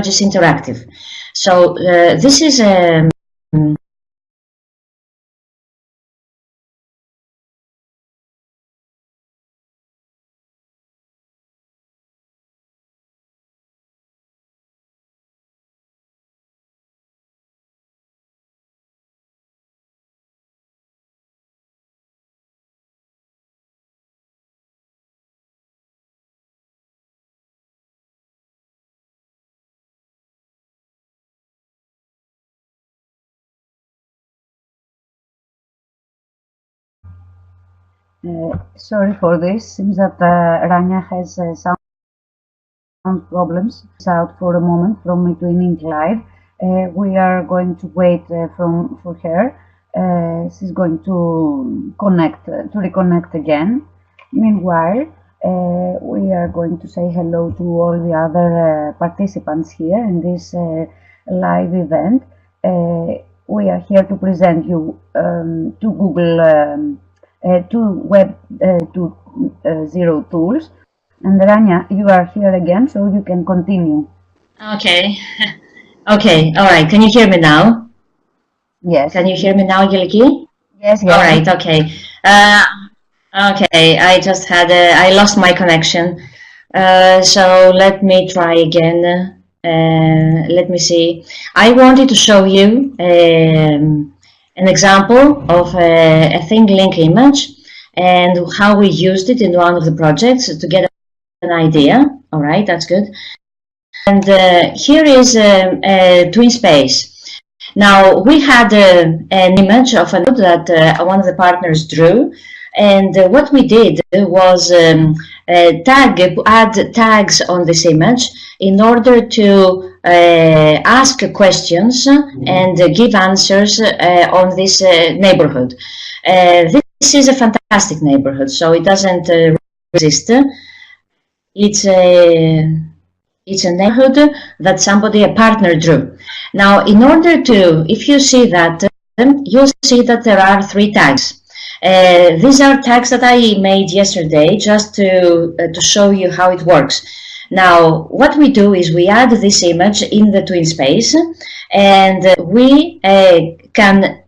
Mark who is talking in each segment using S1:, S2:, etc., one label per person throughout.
S1: is interactive. So this is
S2: Sorry for this. Seems that Rania has some problems. She's out for a moment from eTwinning Live. We are going to wait for her. She's going to reconnect again. Meanwhile, we are going to say hello to all the other participants here in this live event. We are here to present you to Google to Web 2.0 tools. And Rania, you are here again, so you can continue.
S1: okay. Okay, all right. Can you hear me now?
S2: Yes.
S1: Can you hear me now, Yeliki?
S2: Yes, yes.
S1: All right, okay. Okay, I just had I lost my connection. So let me try again. Let me see. I wanted to show you an example of a thinglink image and how we used it in one of the projects to get an idea. All right, that's good. And here is a twin space. Now, we had an image of a node that one of the partners drew, and what we did was add tags on this image in order to ask questions and give answers on this neighborhood. This is a fantastic neighborhood, so it doesn't resist. It's a neighborhood that a partner drew. Now, in order to, if you see that, you'll see that there are 3 tags. These are tags that I made yesterday just to show you how it works. Now, what we do is we add this image in the twin space, and we can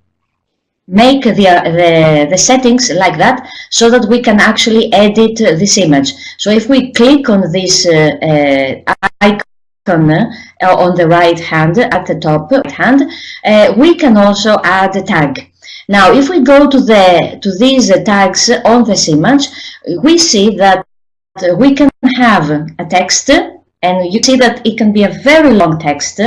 S1: make the settings like that so that we can actually edit this image. So if we click on this icon on the right hand, at the top right hand, we can also add a tag. Now, if we go to these tags on this image, we see that we can have a text, and you see that it can be a very long text.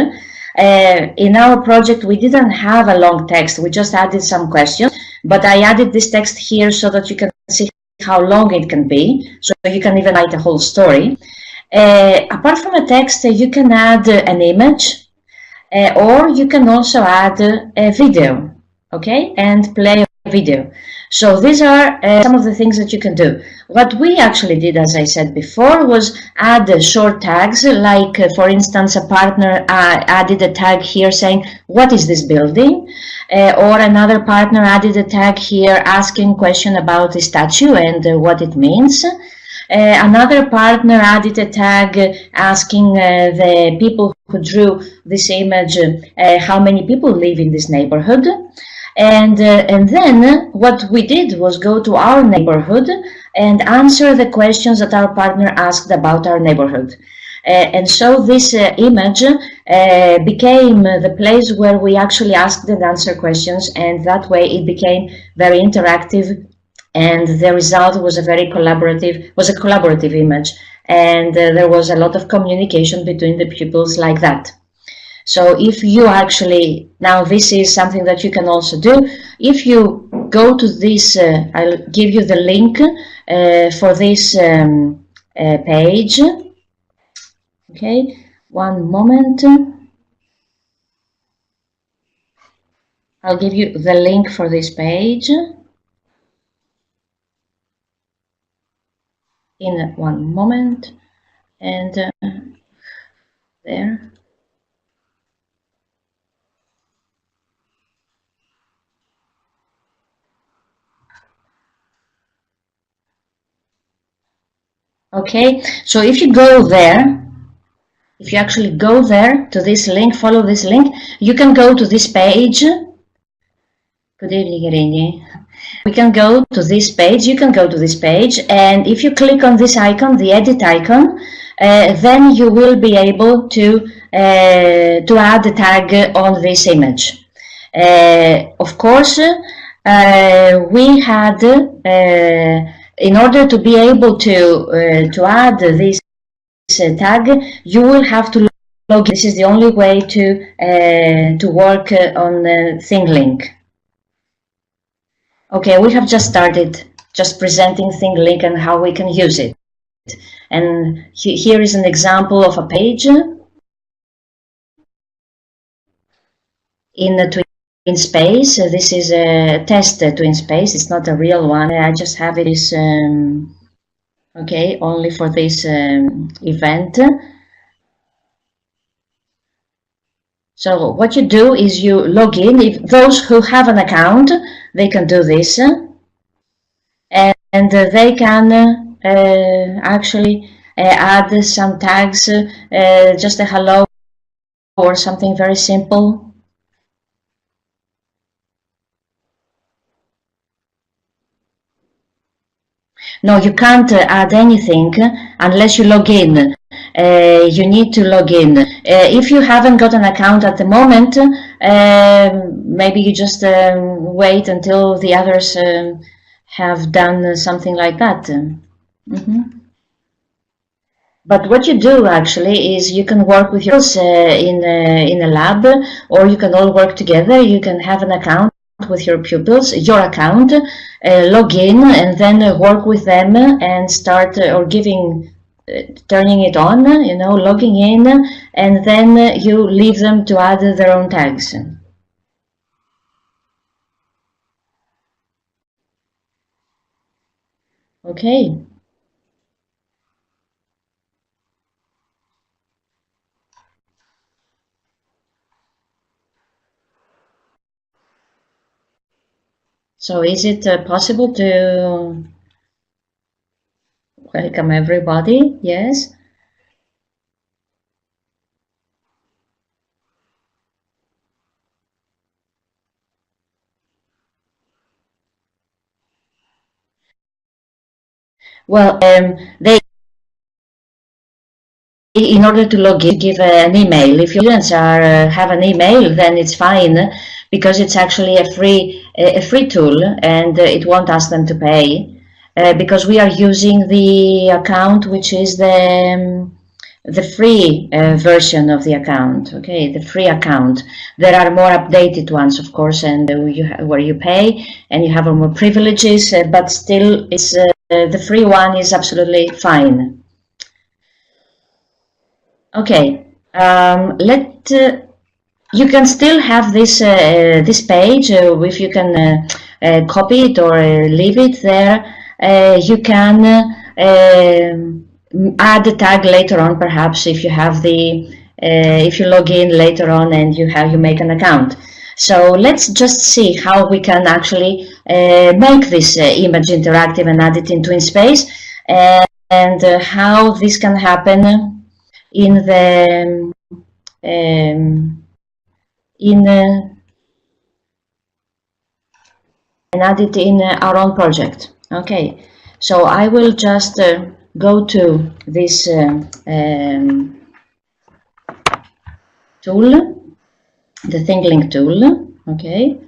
S1: In our project, we didn't have a long text. We just added some questions, but I added this text here so that you can see how long it can be. So you can even write a whole story. Apart from a text, you can add an image, or you can also add a video, okay, and play a video. So these are some of the things that you can do. What we actually did, as I said before, was add short tags, like for instance, a partner added a tag here saying, what is this building? Or another partner added a tag here asking a question about the statue and what it means. Another partner added a tag asking the people who drew this image how many people live in this neighborhood. And then what we did was go to our neighborhood and answer the questions that our partner asked about our neighborhood. And so this image became the place where we actually asked and answered questions, and that way it became very interactive, and the result was a collaborative image, and there was a lot of communication between the pupils like that. So if you actually, now this is something that you can also do. If you go to this, I'll give you the link for this page. Okay, one moment. I'll give you the link for this page in one moment. And there. Okay, so if you go there, if you actually go there to this link, follow this link, you can go to this page. Good evening, Irini. We can go to this page, you can go to this page, and if you click on this icon, the edit icon, then you will be able to add a tag on this image. Of course, we had, in order to be able to add this tag, you will have to log in. This is the only way to work on thinglink. Okay, we have just started just presenting thinglink and how we can use it. And here is an example of a page in the TwinSpace. This is a test TwinSpace. It's not a real one. I just have it is okay, only for this event. So what you do is you log in. If those who have an account, they can do this, and they can actually add some tags, just a hello or something very simple. No, you can't add anything unless you log in. You need to log in. If you haven't got an account at the moment, maybe you just wait until the others have done something like that. But what you do actually is you can work with yours in a lab, or you can all work together. You can have an account with your pupils, your account, log in, and then work with them and start or turning it on, logging in, and then you leave them to add their own tags. Okay. So is it possible to welcome everybody? Yes. Well, in order to log in, give an email. If your students have an email, then it's fine, because it's actually a free tool, and it won't ask them to pay, because we are using the account which is the free version of the account. Okay, the free account. There are more updated ones, of course, and where you pay and you have more privileges, but still, it's the free one is absolutely fine. Okay, you can still have this this page. If you can copy it or leave it there, you can add a tag later on, perhaps if you have if you log in later on and you make an account. So let's just see how we can actually make this image interactive and add it in TwinSpace, and how this can happen in the and add it in our own project. Okay, so I will just go to this tool, the thinglink tool. Okay,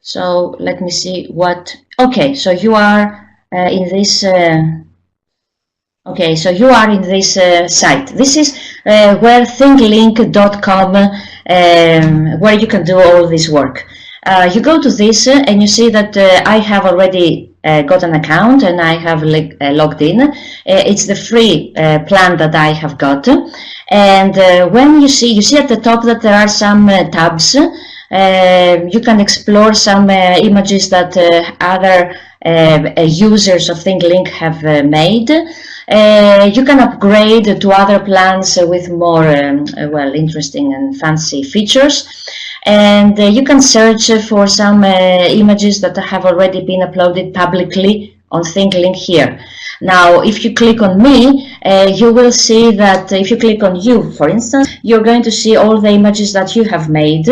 S1: so let me see what. Okay, so you are in this. Okay, so you are in this site. This is where thinglink.com, where you can do all this work. You go to this and you see that I have already got an account and I have logged in. It's the free plan that I have got. And when you see at the top that there are some tabs. You can explore some images that other users of thinglink have made. You can upgrade to other plans with more interesting and fancy features, and you can search for some images that have already been uploaded publicly on thinglink here. Now, if you click on me, you will see that if you click on you, for instance, you're going to see all the images that you have made.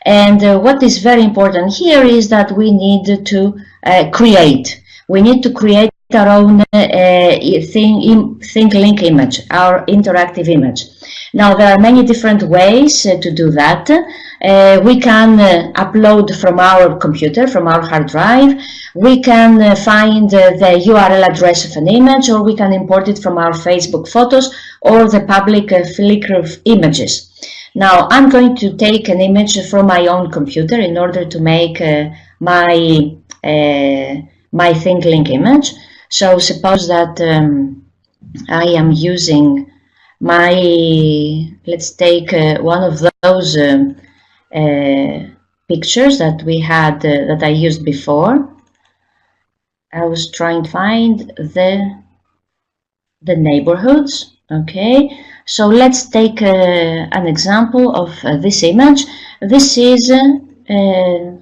S1: And what is very important here is that we need to create. We need to create our own thinglink image, our interactive image. Now, there are many different ways to do that. We can upload from our computer, from our hard drive. We can find the URL address of an image, or we can import it from our Facebook photos or the public Flickr of images. Now, I'm going to take an image from my own computer in order to make my thinglink image. So suppose that I am using my, let's take one of those pictures that we had, that I used before. I was trying to find the neighborhoods. Okay, so let's take an example of this image. This is an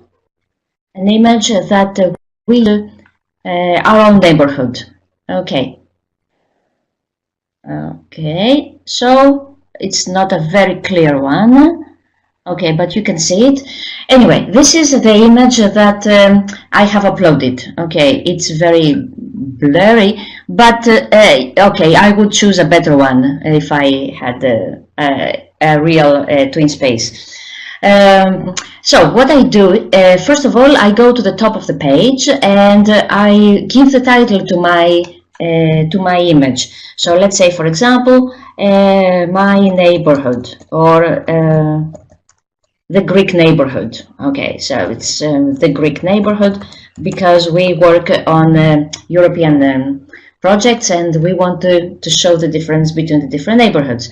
S1: image that we our own neighborhood. Okay. Okay, so it's not a very clear one. Okay, but you can see it. Anyway, this is the image that I have uploaded. Okay, it's very blurry, but okay, I would choose a better one if I had a real twin space. So what I do, first of all, I go to the top of the page and I give the title to my image. So let's say, for example, my neighborhood, or the Greek neighborhood. Okay, so it's the Greek neighborhood because we work on European projects and we want to show the difference between the different neighborhoods.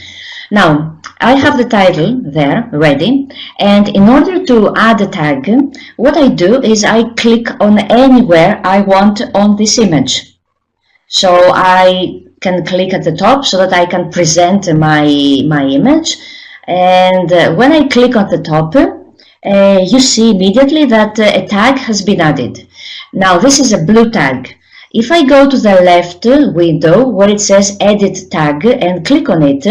S1: Now, I have the title there ready, and in order to add a tag, what I do is I click on anywhere I want on this image. So I can click at the top so that I can present my image. And when I click on the top, you see immediately that a tag has been added. Now, this is a blue tag. If I go to the left window where it says Edit Tag and click on it,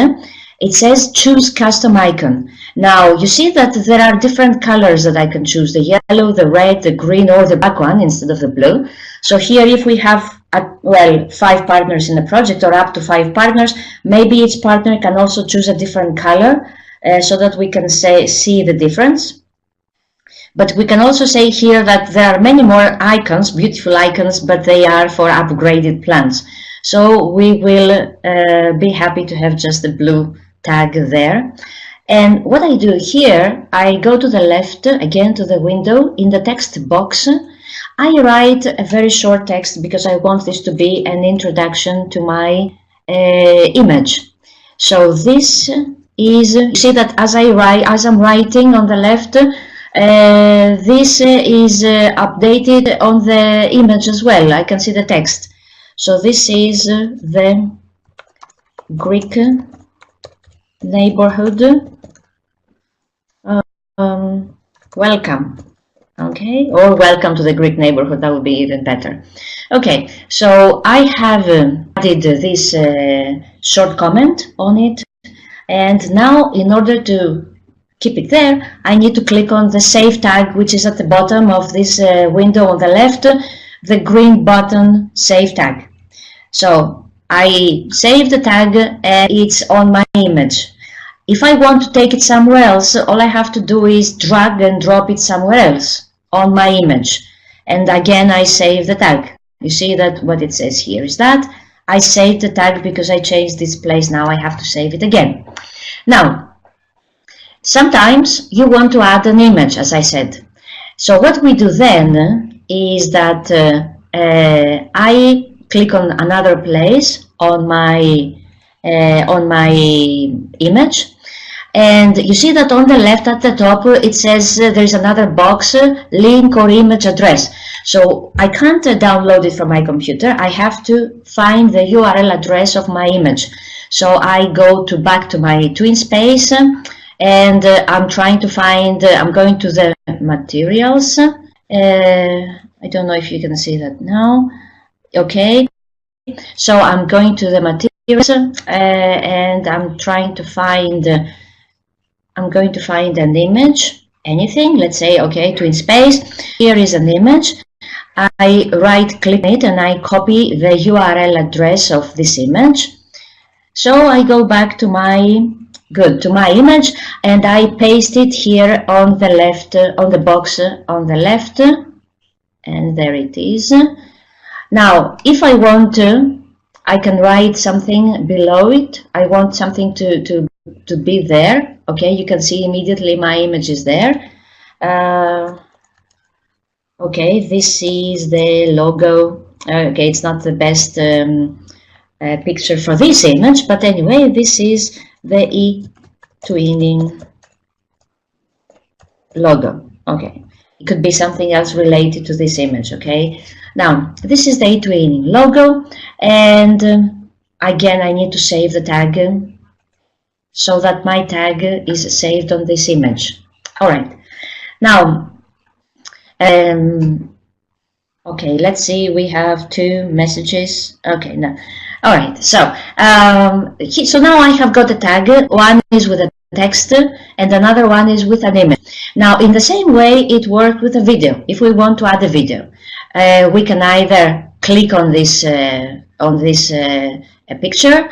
S1: it says Choose Custom Icon. Now, you see that there are different colors that I can choose, the yellow, the red, the green, or the black one instead of the blue. So here, if we have, well, 5 partners in a project or up to 5 partners, maybe each partner can also choose a different color so that we can see the difference. But we can also say here that there are many more icons, beautiful icons, but they are for upgraded plans. So we will be happy to have just the blue tag there. And what I do here, I go to the left, again to the window, in the text box, I write a very short text because I want this to be an introduction to my image. So this is, you see that as I'm writing on the left, this is updated on the image as well. I can see the text. So this is the Greek neighborhood. Welcome. Okay, or welcome to the Greek neighborhood. That would be even better. Okay, so I have added this short comment on it, and now in order to keep it there, I need to click on the Save tag, which is at the bottom of this window on the left, the green button Save tag. So I save the tag and it's on my image. If I want to take it somewhere else, all I have to do is drag and drop it somewhere else on my image. And again, I save the tag. You see that what it says here is that I saved the tag because I changed this place. Now I have to save it again. Now, sometimes you want to add an image, as I said. So what we do then is that I click on another place on my image, and you see that on the left at the top it says there is another box, link or image address. So I can't download it from my computer. I have to find the URL address of my image. So I go back to my TwinSpace, and I'm trying to find, I'm going to the materials. I don't know if you can see that now. Okay, So I'm going to the materials and I'm trying to find, I'm going to find an image, anything, let's say, okay, TwinSpace. Here is an image. I right click it and I copy the URL address of this image. So I go back to my image and I paste it here on the left, on the box on the left, and there it is. Now, if I want to, I can write something below it. I want something to be there. Okay, you can see immediately my image is there. Okay, this is the logo. Okay, it's not the best picture for this image, but anyway, this is the eTwinning logo. Okay, it could be something else related to this image. Okay, now this is the eTwinning logo, and again I need to save the tag so that my tag is saved on this image. All right, now okay, let's see, we have two messages. Okay, now, all right, so so now I have got a tag. One is with a text and another one is with an image. Now, in the same way it worked with a video. If we want to add a video, we can either click on this picture,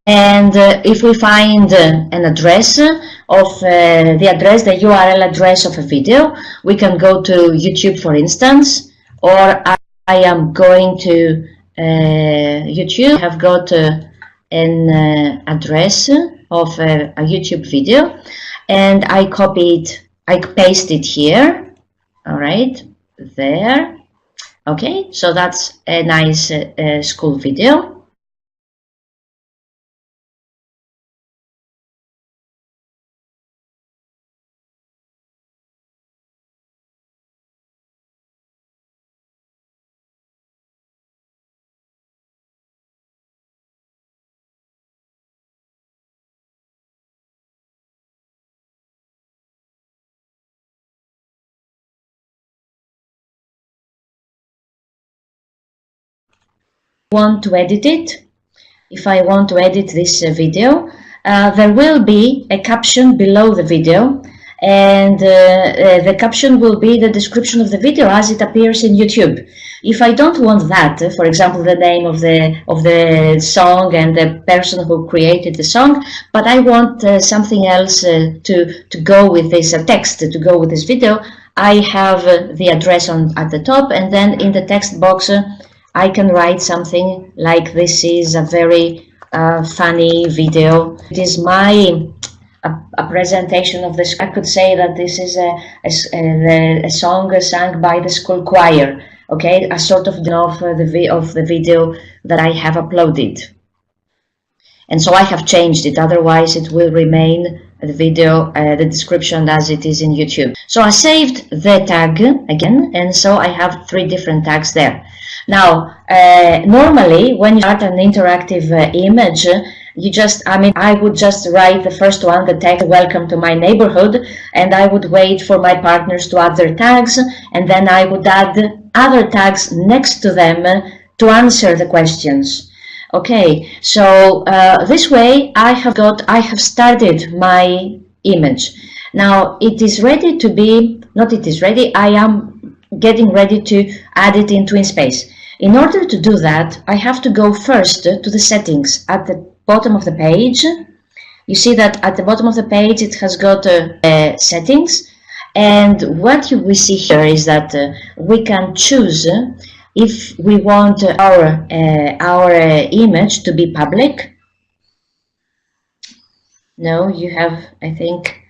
S1: and if we find an address of the URL address of a video, we can go to YouTube, for instance, or I am going to YouTube. I have got an address of a YouTube video, and I copy it, I paste it here. All right, there. Okay, so that's a nice school video. Want to edit it, if I want to edit this video, there will be a caption below the video, and the caption will be the description of the video as it appears in YouTube. If I don't want that, for example, the name of the song and the person who created the song, but I want something else to go with this text, to go with this video, I have the address at the top, and then in the text box I can write something like, this is a very funny video. It is a presentation of this. I could say that this is a song sung by the school choir. Okay, a sort of the video that I have uploaded. And so I have changed it, otherwise it will remain the video, the description as it is in YouTube. So I saved the tag again, and so I have 3 different tags there. Now, normally when you start an interactive image, you just, I would just write the first one, the tag "Welcome to my neighborhood," and I would wait for my partners to add their tags, and then I would add other tags next to them to answer the questions. Okay, so this way I have started my image. Now it is ready to be, not it is ready, I am getting ready to add it in TwinSpace. In order to do that, I have to go first to the settings at the bottom of the page. You see that at the bottom of the page it has got settings, and what we see here is that we can choose if we want our image to be public. No, you have, I think,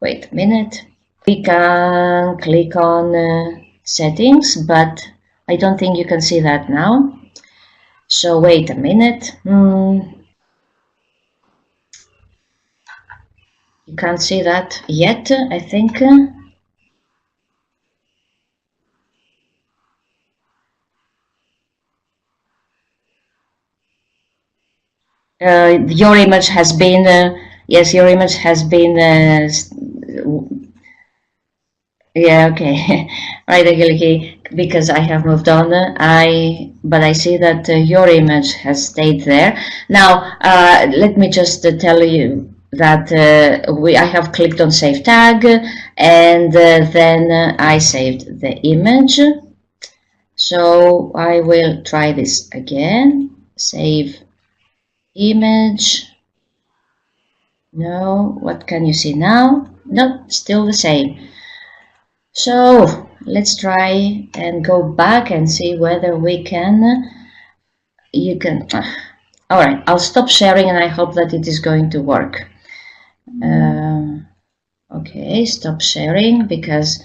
S1: wait a minute. We can click on settings, but I don't think you can see that now. So wait a minute. You can't see that yet, I think. Your image has been, yes, your image has been, yeah, okay. Right, okay. because I have moved on. But I see that your image has stayed there. Now, let me just tell you that I have clicked on Save Tag, and then I saved the image. So I will try this again. Save image. No, what can you see now? No, still the same. So let's try and go back and see whether we can. You can. All right, I'll stop sharing and I hope that it is going to work. Okay, stop sharing because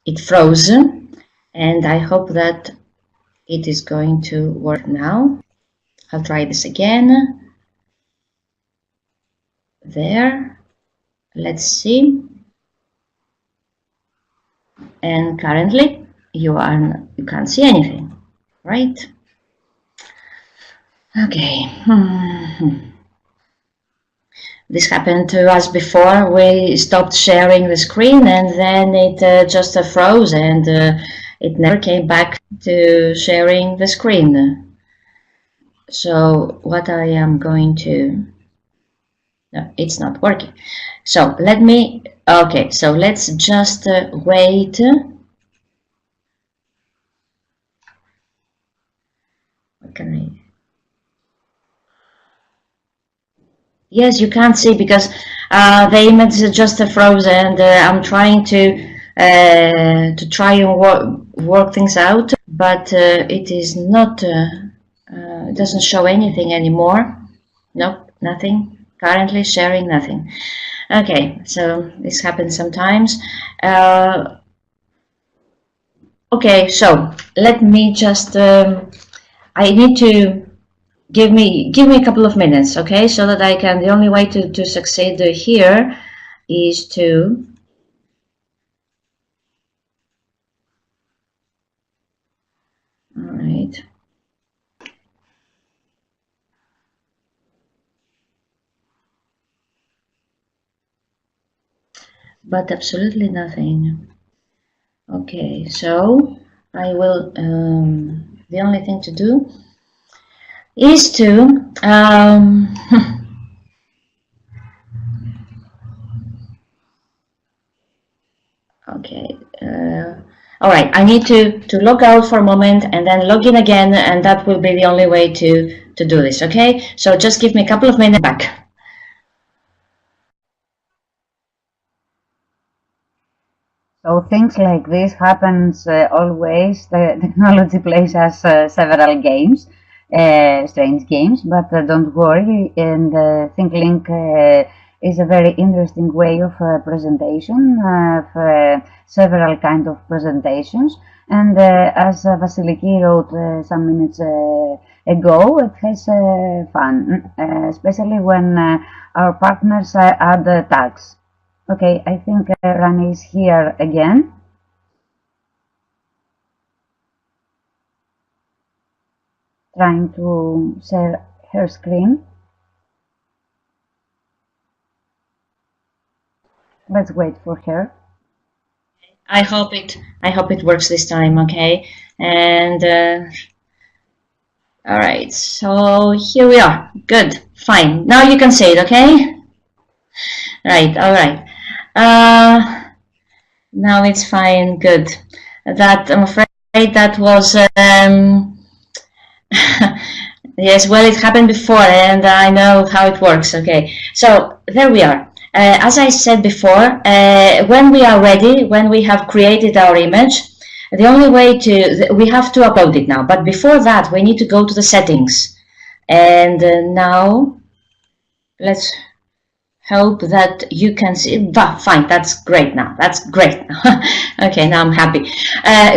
S1: it froze, and I hope that it is going to work now. I'll try this again. There. Let's see. And currently you can't see anything, right? Okay. This happened to us before. We stopped sharing the screen and then it just froze, and it never came back to sharing the screen. So what I am going to, no, it's not working. So let me, okay, so let's just wait. What can I? Yes, you can't see because the image is just frozen, and I'm trying to try and work things out, but it is not. It doesn't show anything anymore. Nope, nothing. Currently sharing nothing. Okay, so this happens sometimes. Okay, so let me just. I need to. Give me a couple of minutes, okay, so that I can. The only way to succeed here is to. All right. But absolutely nothing. Okay, so I will. The only thing to do is to. Okay. All right. I need to log out for a moment and then log in again, and that will be the only way to do this. Okay. So just give me a couple of minutes back.
S2: So things like this happens always. The technology plays us several games, strange games, but don't worry. And thinglink is a very interesting way of presentation, of several kind of presentations. And as Vasiliki wrote some minutes ago, it has fun, especially when our partners add tags. Okay, I think Rani is here again. Trying to share her screen. Let's wait for her.
S1: I hope it works this time, okay? And all right, so here we are. Good, fine. Now you can say it, okay? Right, all right. Now it's fine. Good. That, I'm afraid that was yes. Well, it happened before, and I know how it works. Okay, so there we are. As I said before, when we are ready, when we have created our image, the only way we have to upload it now. But before that, we need to go to the settings. And now, let's hope that you can see. Fine, that's great now. That's great. Okay, now I'm happy.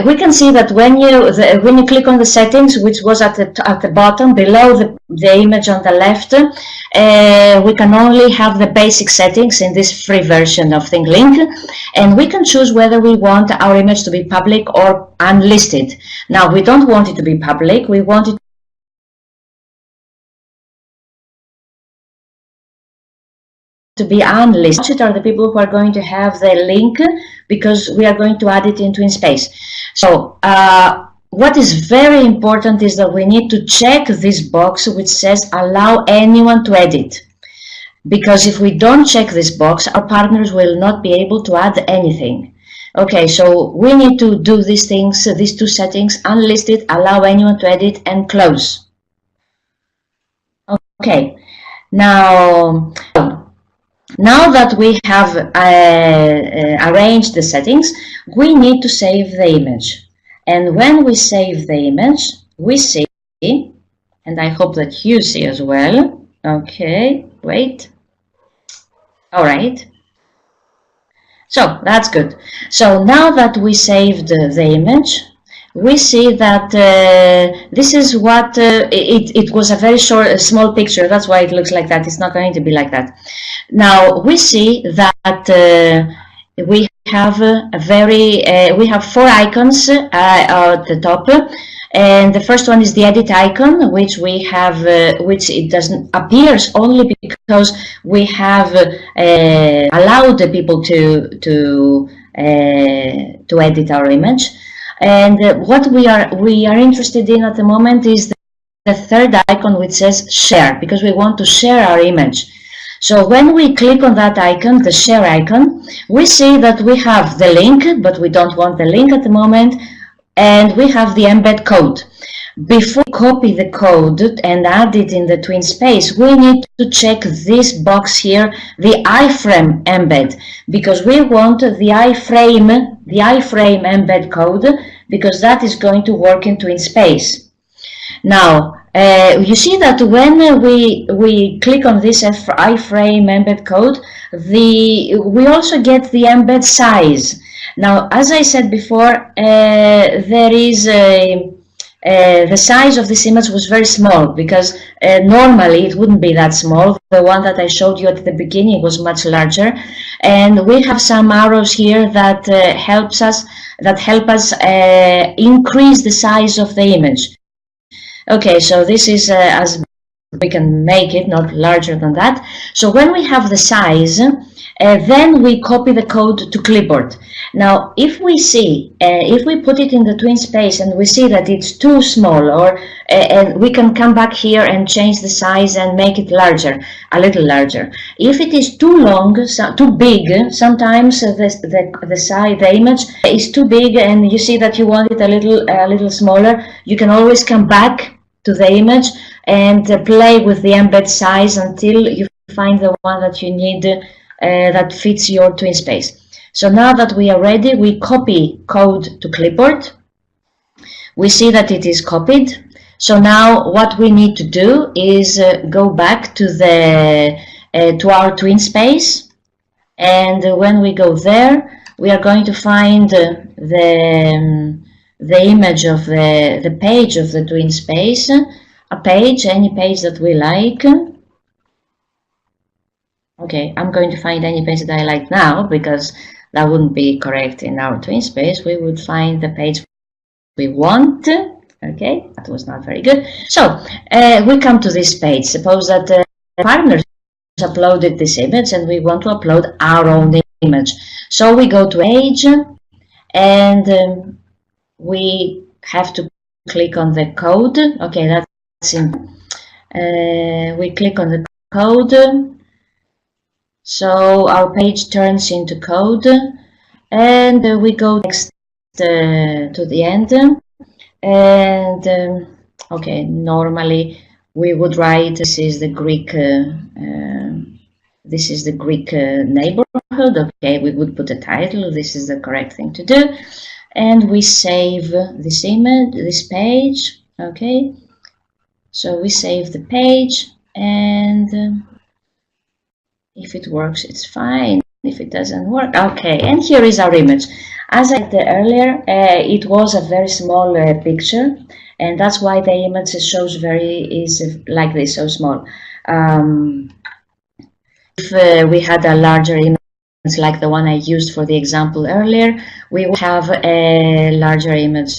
S1: We can see that when you click on the settings, which was at the bottom below the image on the left, we can only have the basic settings in this free version of thinglink, and we can choose whether we want our image to be public or unlisted. Now, we don't want it to be public. We want it to be unlisted are the people who are going to have the link, because we are going to add it in TwinSpace. So what is very important is that we need to check this box which says allow anyone to edit, because if we don't check this box, our partners will not be able to add anything. Okay, so we need to do these things, these two settings: unlisted, allow anyone to edit, and close. Okay, now that we have arranged the settings, we need to save the image. And when we save the image, we see, and I hope that you see as well. Okay, wait. All right. So that's good. So now that we saved the image, we see that this is what it was a very small picture. That's why it looks like that. It's not going to be like that. Now we see that we have we have 4 icons at the top, and the first one is the edit icon, which we have, which it doesn't appears only because we have allowed the people to edit our image. And what we are interested in at the moment is the third icon, which says share, because we want to share our image. So when we click on that icon, the share icon, we see that we have the link, but we don't want the link at the moment, and we have the embed code. Before we copy the code and add it in the TwinSpace, we need to check this box here, the iframe embed, because we want the iframe embed code, because that is going to work in TwinSpace. Now, you see that when we click on this iframe embed code, we also get the embed size. Now, as I said before, there is the size of this image was very small, because normally it wouldn't be that small. The one that I showed you at the beginning was much larger, and we have some arrows here that help us increase the size of the image. Okay, so this is as we can make it, not larger than that. So when we have the size, then we copy the code to clipboard. Now, if we see, if we put it in the TwinSpace and we see that it's too small, or and we can come back here and change the size and make it larger, a little larger. If it is too long, too big, sometimes the image is too big, and you see that you want it a little smaller, you can always come back to the image and play with the embed size until you find the one that you need that fits your TwinSpace. So now that we are ready, we copy code to clipboard. We see that it is copied. So now what we need to do is go back to our TwinSpace, and when we go there, we are going to find the image of the page of the TwinSpace, any page that we like. Okay, I'm going to find any page that I like now, because that wouldn't be correct in our TwinSpace. We would find the page we want. Okay, that was not very good. So we come to this page. Suppose that the partners uploaded this image and we want to upload our own image. So we go to page, and we have to click on the code. Okay, that's simple. We click on the code. So our page turns into code, and we go next to the end, and okay, normally we would write this is the Greek neighborhood. Okay, we would put a title. This is the correct thing to do, and we save this image, this page. Okay, so we save the page, and if it works, it's fine. If it doesn't work, okay. And here is our image. As I said earlier, it was a very small picture, and that's why the image is like this, so small. If we had a larger image, like the one I used for the example earlier, we will have a larger image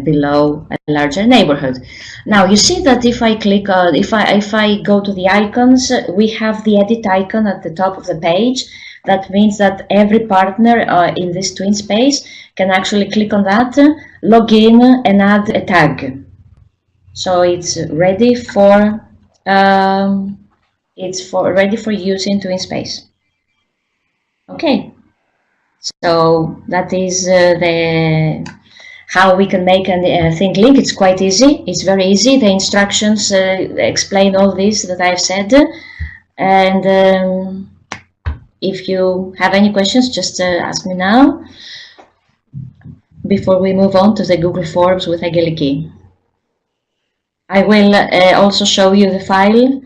S1: below a larger neighborhood. Now you see that if I click on, if I go to the icons, we have the edit icon at the top of the page. That means that every partner in this twin space can actually click on that, log in, and add a tag. So it's ready for ready for use in twin space. Okay. So that is the how we can make a thinglink. It's quite easy. It's very easy. The instructions explain all this that I've said. And if you have any questions, just ask me now before we move on to the Google Forms with Angeliki. I will also show you the files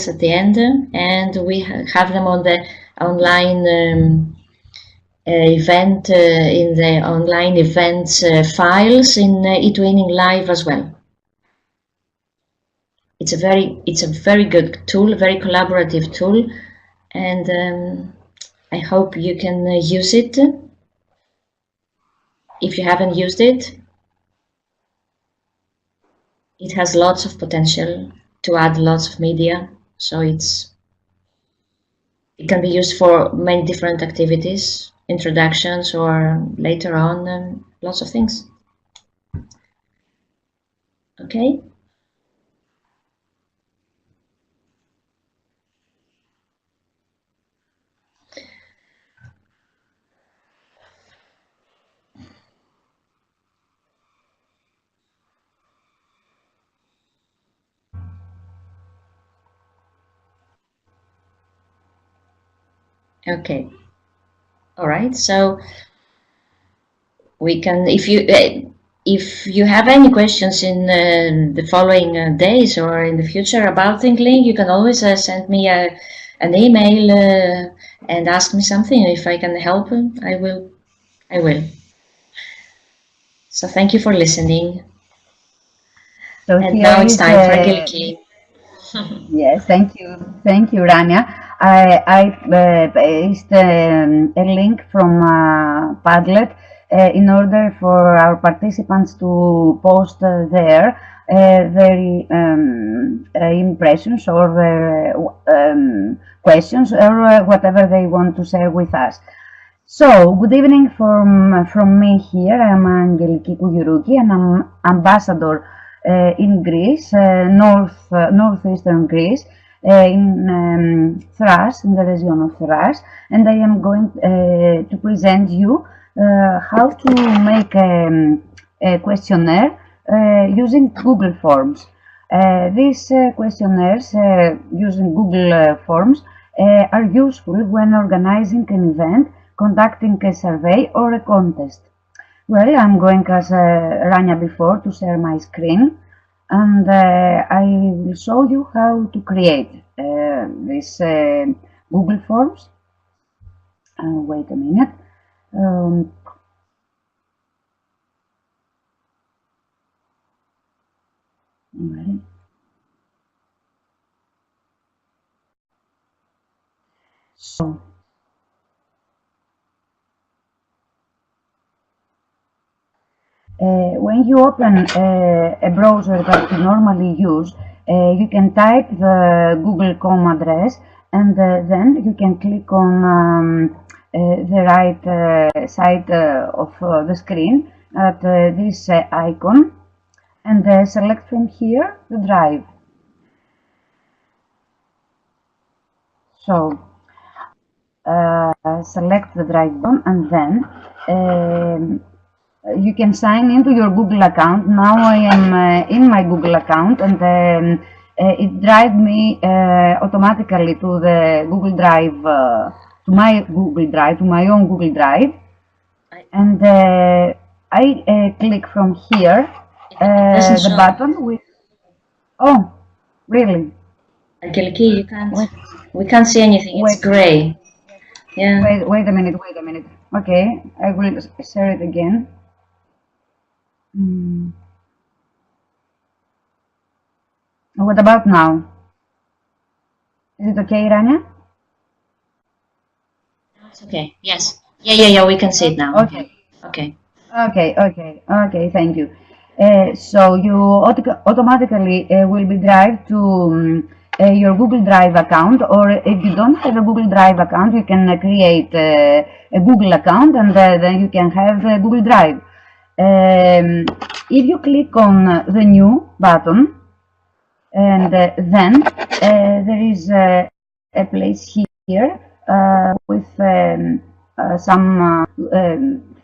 S1: at the end, and we have them on the online event in the online events files in eTwinning Live as well. It's a very good tool, a very collaborative tool, and I hope you can use it. If you haven't used it, it has lots of potential to add lots of media, so it can be used for many different activities, introductions, or later on lots of things. Okay. Okay. All right. So we can, if you have any questions in the following days or in the future about thinglink, you can always send me an email and ask me something. If I can help, I will. So thank you for listening.
S2: So
S1: And
S2: here
S1: now it's
S2: is,
S1: time for Angeliki.
S2: yes, thank you, Rania. I pasted a link from Padlet in order for our participants to post their impressions or their questions or whatever they want to share with us. So, good evening from me here. I'm Angeliki Kougirouki and I'm ambassador in Greece, northeastern Greece, in Thrace, in the region of Thrace, and I am going to present you how to make a questionnaire using Google Forms. These questionnaires using Google Forms are useful when organizing an event, conducting a survey or a contest. Well, I'm going as Rania before to share my screen, and I will show you how to create these Google Forms. Wait a minute. Well, so when you open a browser that you normally use, you can type the Google.com address, and then you can click on the right side of the screen at this icon, and select from here the drive. So select the drive button, and then you can sign into your Google account. Now I am in my Google account, and it drives me automatically to the Google Drive, to my Google Drive, to my own Google Drive, and I click from here the button with. Oh, really?
S1: Angeliki, we can't see anything. It's gray. Yeah.
S2: Wait a minute. Okay, I will share it again. What about now? Is it okay, Rania?
S1: Okay. Yes. Yeah. We can see it now.
S2: Okay.
S1: Okay.
S2: Okay, thank you. So you automatically will be drive to your Google Drive account, or if you don't have a Google Drive account, you can create a Google account, and then you can have Google Drive. If you click on the new button, and then there is a place here with some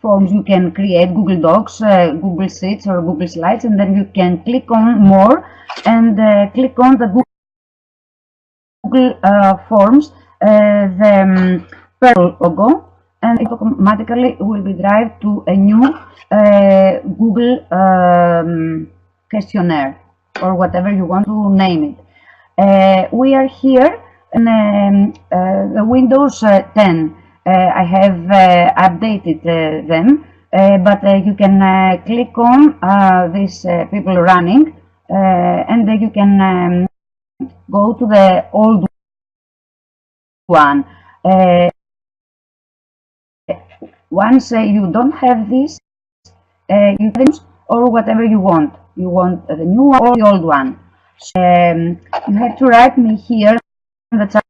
S2: forms you can create, Google Docs, Google Sheets, or Google Slides, and then you can click on more and click on the Google Forms, the purple logo, and it automatically will be drive to a new Google questionnaire, or whatever you want to name it. We are here in the Windows 10. I have updated them, but you can click on these people running, and you can go to the old one. Once you don't have this, you can or whatever you want. You want the new one or the old one. So, you have to write me here in the chat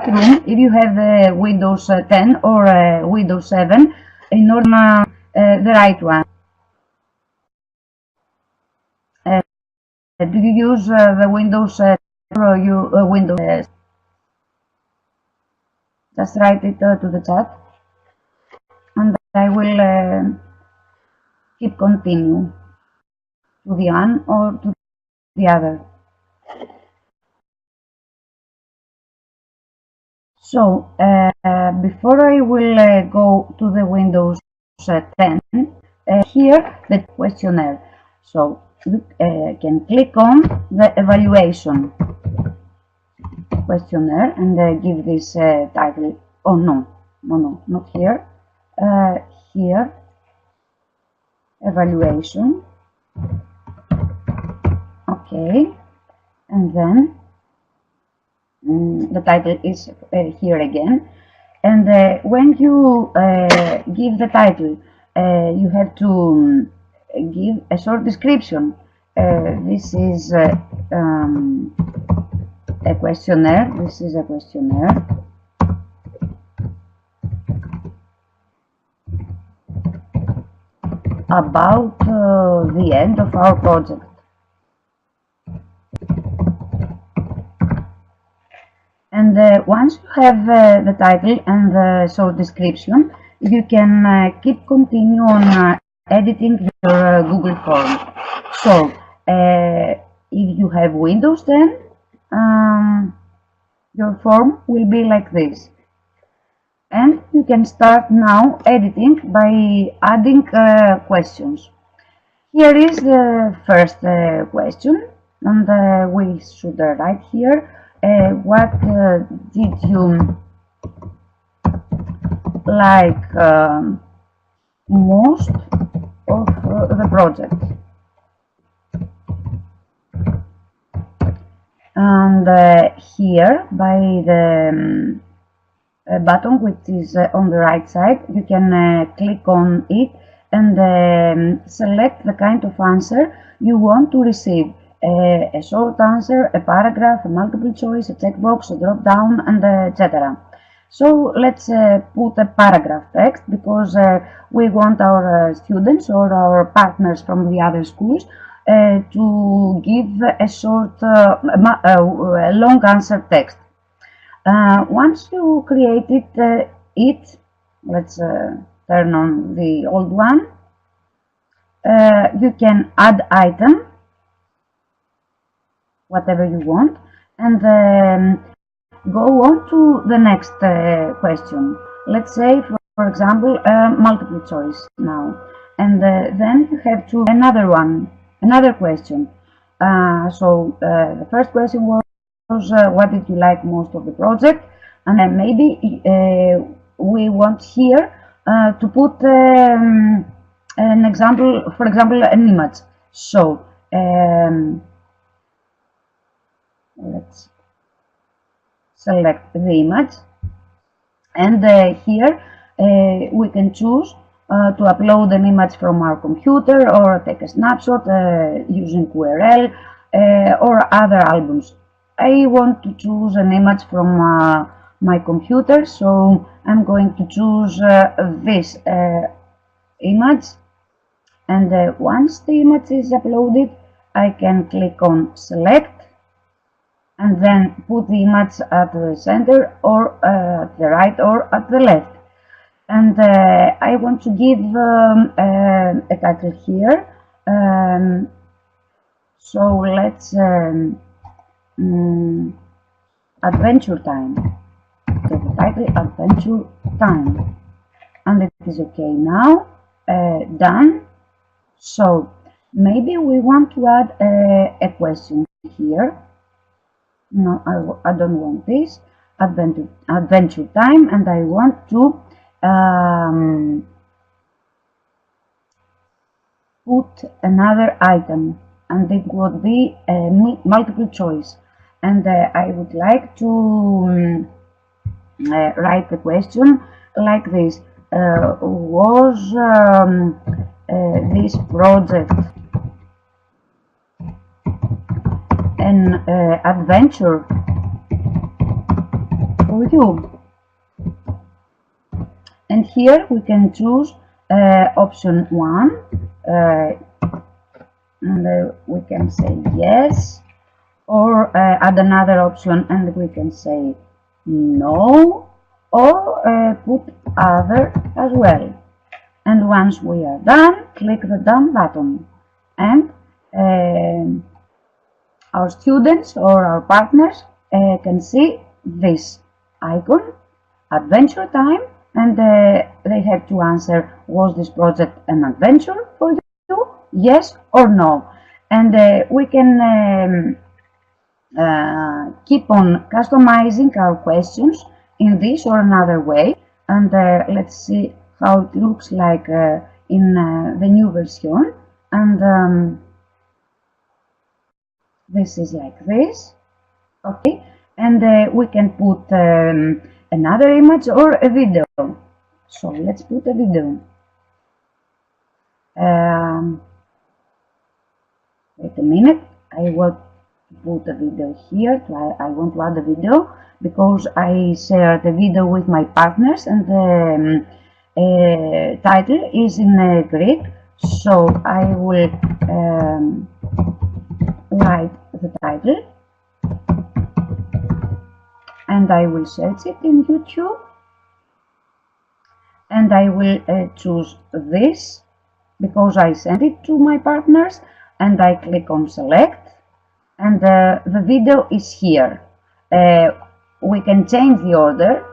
S2: room if you have the Windows 10 or Windows 7 in order the right one. Do you use the Windows or you Windows? Just write it to the chat, and I will keep continue to the one or to the other. So before I will go to the Windows 10, here the questionnaire. So you can click on the evaluation questionnaire and give this title. Oh no, not here. Here, evaluation. Okay, and then the title is here again. And when you give the title, you have to give a short description. This is a questionnaire. This is a questionnaire. About the end of our project. And once you have the title and the short description, you can keep continue on editing your Google form. So if you have Windows 10, your form will be like this. And you can start now editing by adding questions. Here is the first question, and we should write here what did you like most of the project. And here by the button which is on the right side, you can click on it and select the kind of answer you want to receive. A short answer, a paragraph, a multiple choice, a checkbox, a drop down, and etc. So let's put a paragraph text, because we want our students or our partners from the other schools to give a short, long answer text. Once you created it, let's turn on the old one. You can add item, whatever you want, and go on to the next question. Let's say, for example, multiple choice now, and then you have to another question. So the first question was what did you like most of the project, and then maybe we want here to put an example, for example, an image. So let's select the image, And here we can choose to upload an image from our computer or take a snapshot using QRL or other albums. I want to choose an image from my computer, so I'm going to choose this image, and once the image is uploaded, I can click on select and then put the image at the center or at the right or at the left. And I want to give a title here. So let's Adventure Time. So the title Adventure Time, and it is okay now. Done. So maybe we want to add a question here. No, I don't want this. Adventure Time, and I want to put another item, and it would be a multiple choice, and I would like to write the question like this: was this project an adventure for you? And here we can choose option 1, and we can say yes, or add another option and we can say no, or put other as well. And once we are done, click the done button, and our students or our partners can see this icon, Adventure Time, and they have to answer, was this project an adventure for you? Yes or no. And we can keep on customizing our questions in this or another way, and let's see how it looks like in the new version. And this is like this, okay, and we can put another image or a video. So let's put a video. Wait a minute, I want to put a video here. I want to add a video because I share the video with my partners, and the title is in Greek, so I will write the title and I will search it in YouTube, and I will choose this because I send it to my partners, and I click on select, and the video is here. We can change the order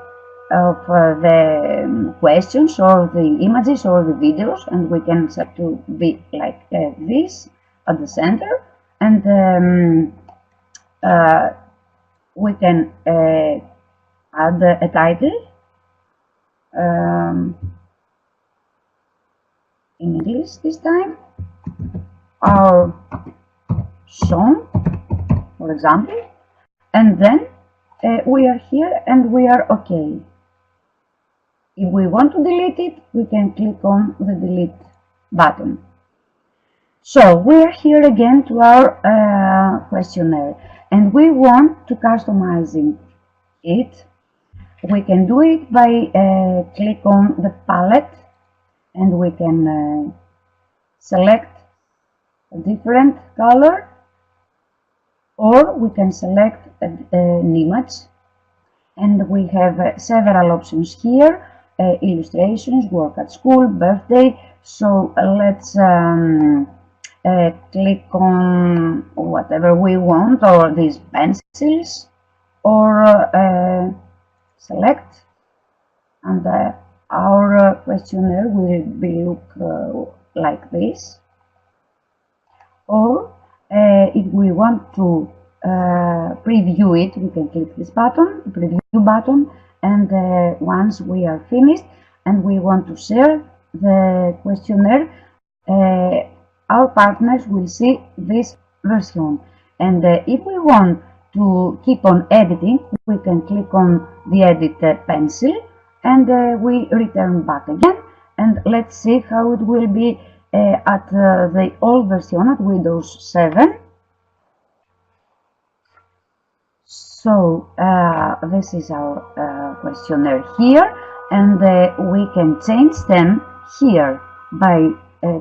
S2: of the questions or the images or the videos, and we can set to be like this at the center, and we can add a title in English this time, our song, for example, and then we are here and we are okay. If we want to delete it, we can click on the delete button. So we are here again to our questionnaire, and we want to customizing it. We can do it by click on the palette, and we can select a different color, or we can select an image, and we have several options here: illustrations, work at school, birthday. So let's click on whatever we want, or these pencils, or select, and our questionnaire will be look like this. Or if we want to preview it, we can click this button, preview button, and once we are finished and we want to share the questionnaire, our partners will see this version. And if we want to keep on editing, we can click on the edit pencil, and we return back again, and let's see how it will be at the old version at Windows 7. So this is our questionnaire here, and we can change them here by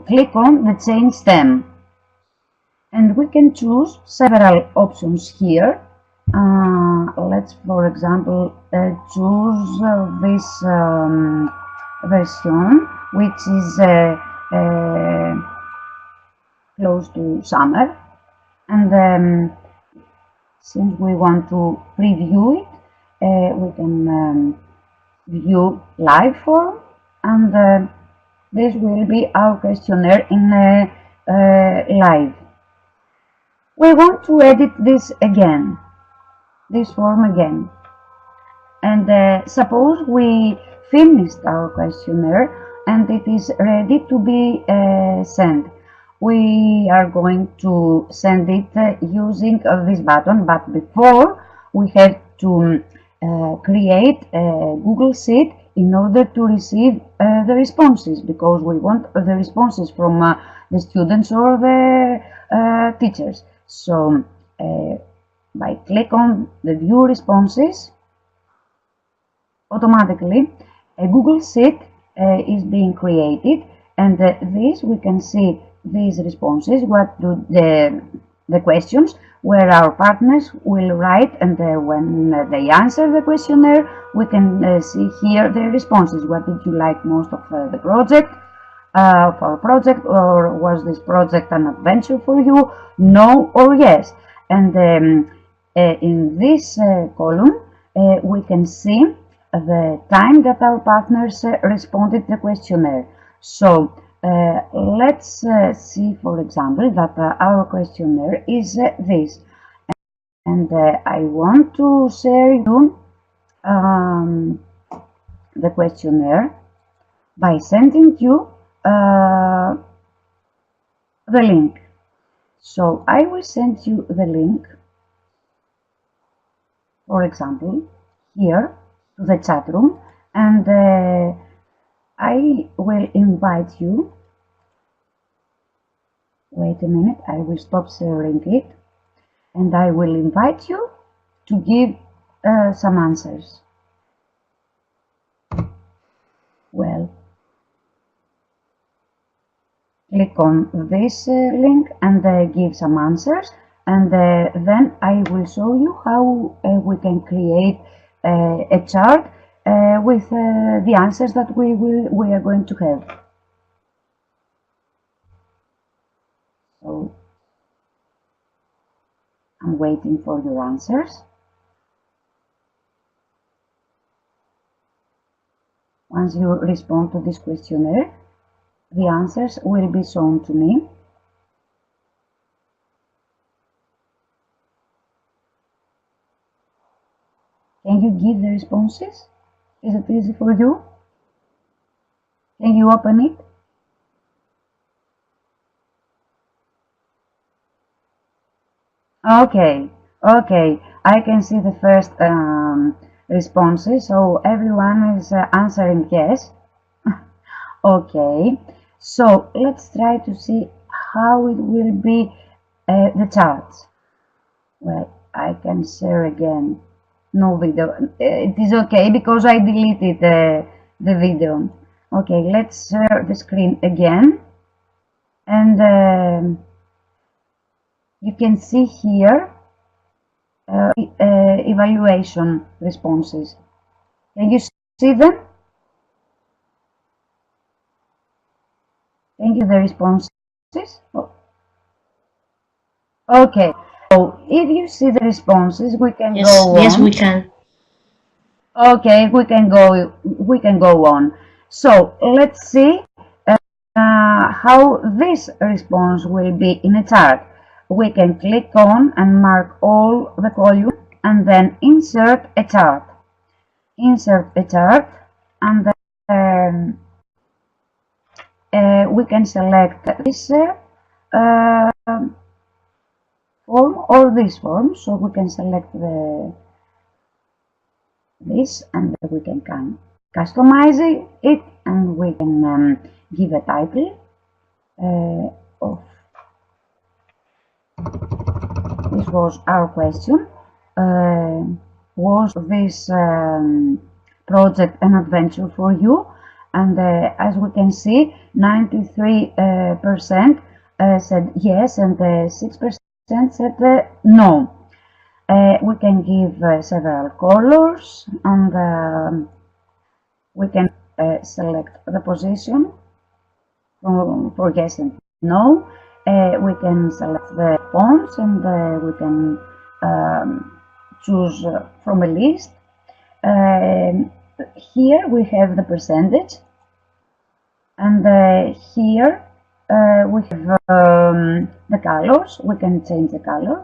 S2: click on the change them, and we can choose several options here. Let's, for example, choose this version, which is close to summer, and since we want to preview it, we can view live form, and this will be our questionnaire in live. We want to edit this again, this form again, and suppose we finished our questionnaire and it is ready to be sent. We are going to send it using this button, but before we have to create a Google Sheet in order to receive the responses, because we want the responses from the students or the teachers. So by click on the view responses, automatically a Google Sheet is being created, and this we can see these responses, what do the questions, where our partners will write, and when they answer the questionnaire, we can see here the responses. What did you like most of the project, of our project, or was this project an adventure for you, no or yes? And in this column we can see the time that our partners responded to the questionnaire. So let's see, for example, that our questionnaire is this, and I want to share you the questionnaire by sending you the link. So I will send you the link, for example, here to the chat room, and I will invite you. Wait a minute, I will stop sharing it, and I will invite you to give some answers. Well, click on this link and give some answers, and then I will show you how we can create a chart with the answers that we are going to have. So I'm waiting for your answers. Once you respond to this questionnaire, the answers will be shown to me. Can you give the responses? Is it easy for you? Can you open it? Okay, I can see the first responses, so everyone is answering yes. Okay, so let's try to see how it will be the charts. Well, I can share again. No video. It is okay because I deleted the video. Okay, let's share the screen again, and you can see here evaluation responses. Can you see them? Thank you, the responses. Oh. Okay, so if you see the responses, we can go on.
S1: Yes, we can.
S2: Okay, we can go on. So let's see how this response will be in a chart. We can click on and mark all the columns, and then insert a chart. Insert a chart, and then we can select this form or this form. So we can select this, and we can customizing it, and we can give a title of this was our question. Was this project an adventure for you? And as we can see, 93% said yes, and 6% said no. We can give several colors, and we can select the position for yes and no. We can select the fonts, and we can choose from a list. Here we have the percentage, and here we have the colors. We can change the color,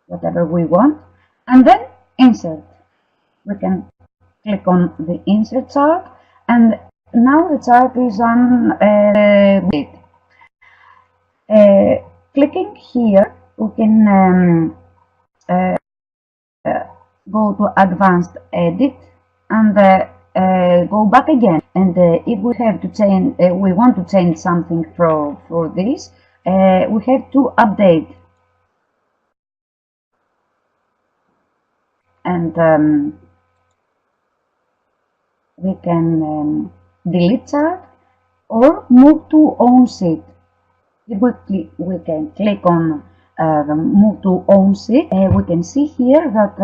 S2: whatever we want, and then insert. We can click on the insert chart, and now the chart is on grid. Clicking here, we can go to advanced edit and go back again. And if we have to change, we want to change something for this, we have to update. And we can delete chart or move to own sheet. If we can click on the move to own sheet, we can see here that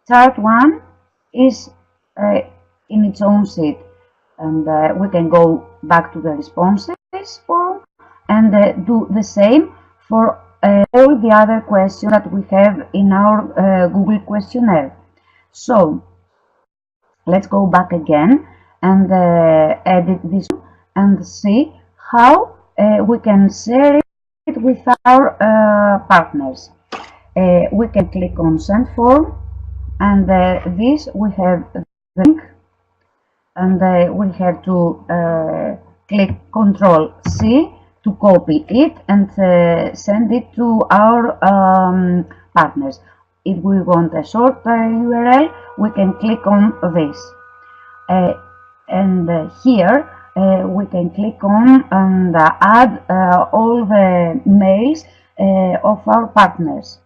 S2: chart 1 is in its own sheet, and we can go back to the responses form and do the same for all the other questions that we have in our Google questionnaire. So let's go back again and edit this and see how we can share it with our partners. We can click on send form, and this we have the link, and we have to click Ctrl C to copy it and send it to our partners. If we want a short URL, we can click on this, and here we can click on and add all the mails of our partners,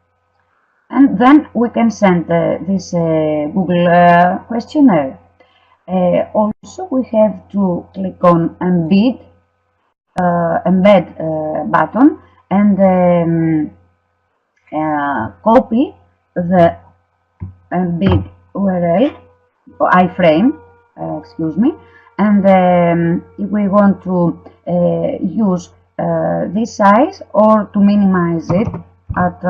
S2: and then we can send this Google questionnaire. Also, we have to click on embed button and copy the embed URL or iframe, excuse me, and if we want to use this size or to minimize it at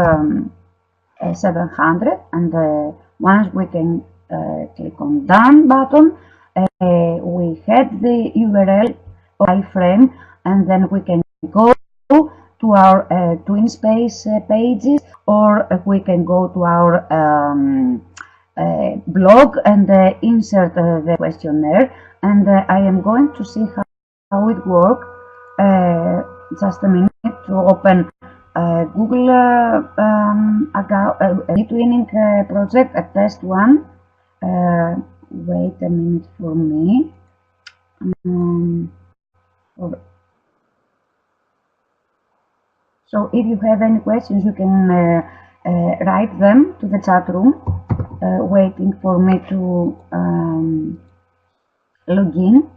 S2: 700, and once we can click on done button, we had the URL or iframe, and then we can go to our TwinSpace pages, or we can go to our blog and insert the questionnaire. And I am going to see how it works. Just a minute to open Google eTwinning project, a test one. Wait a minute for me. So if you have any questions, you can write them to the chat room, waiting for me to log in.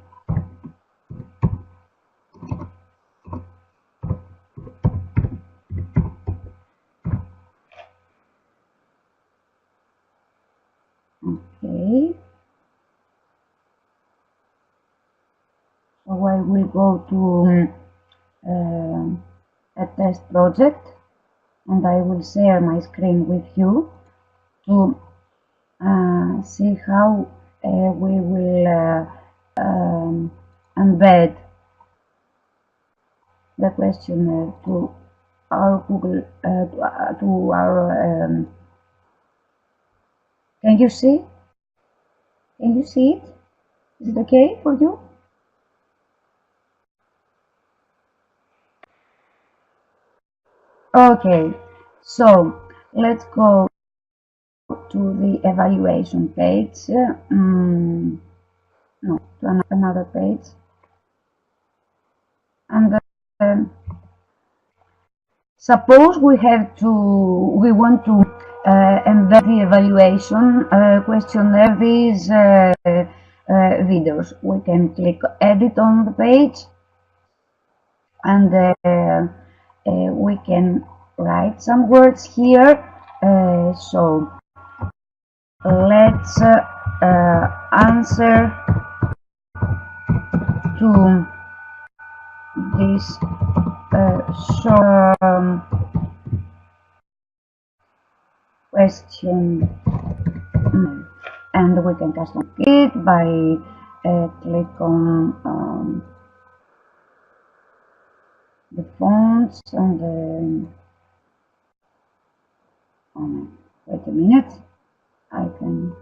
S2: Okay. So I will go to a test project, and I will share my screen with you to see how we will embed the questionnaire to our Google to our can you see it? Is it okay for you? Okay, so let's go to the evaluation page. No, to another page. And suppose we want to embed the evaluation questionnaire these videos. We can click edit on the page, and we can write some words here. So let's answer to this short question, and we can custom it by click on the fonts and the wait a minute, I can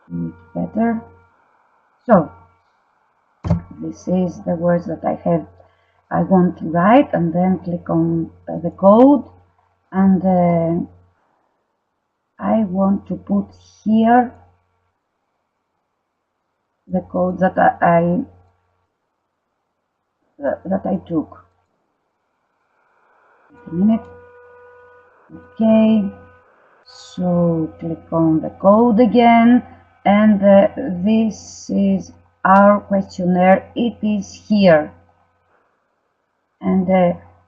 S2: do it better. So this is the words that I want to write, and then click on the code, and I want to put here the code that I took. Wait a minute. Okay, so click on the code again, and this is our questionnaire. It is here, and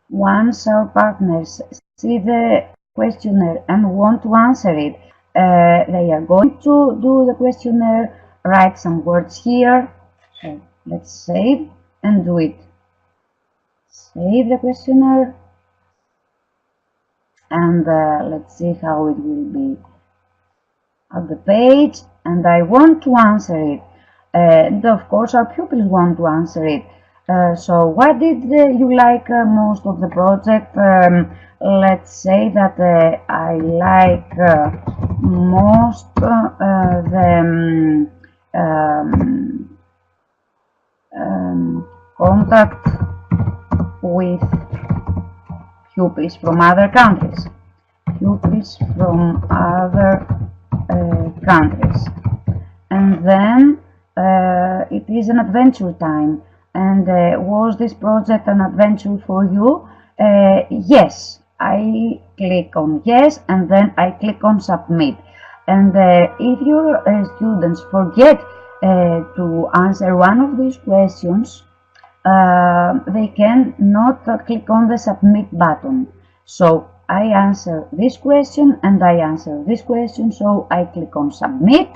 S2: once our partners see the questionnaire and want to answer it, they are going to do the questionnaire, write some words here. So let's save and do it. Save the questionnaire, and let's see how it will be at the page. And I want to answer it, and of course our pupils want to answer it. So what did you like most of the project? Let's say that I like most the contact with pupils from other countries. And then it is an adventure time. And was this project an adventure for you? Yes, I click on yes, and then I click on submit. And if your students forget to answer one of these questions, they can not click on the submit button. So I answer this question and I answer this question, so I click on submit,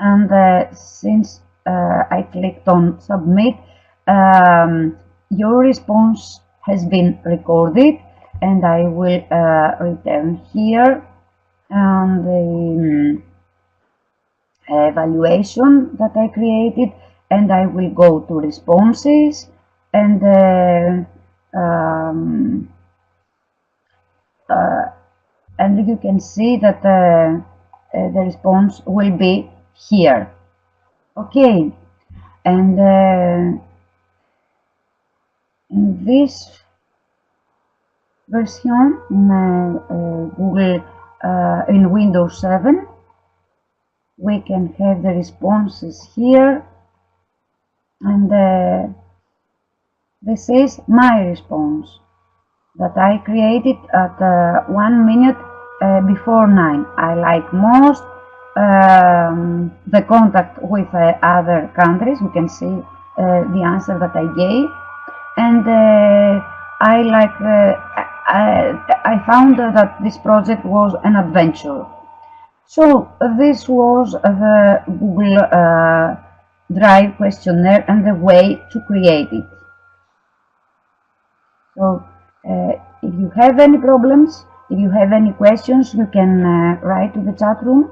S2: and since I clicked on submit, your response has been recorded, and I will return here and the evaluation that I created, and I will go to responses, and you can see that the response will be here. Okay, and in this version in Google in Windows 7, we can have the responses here, and this is my response that I created at 1 minute before 9. I like most the contact with other countries. We can see the answer that I gave, and I like I found that this project was an adventure. So this was the Google Drive questionnaire and the way to create it. So if you have any problems, if you have any questions, you can write to the chat room.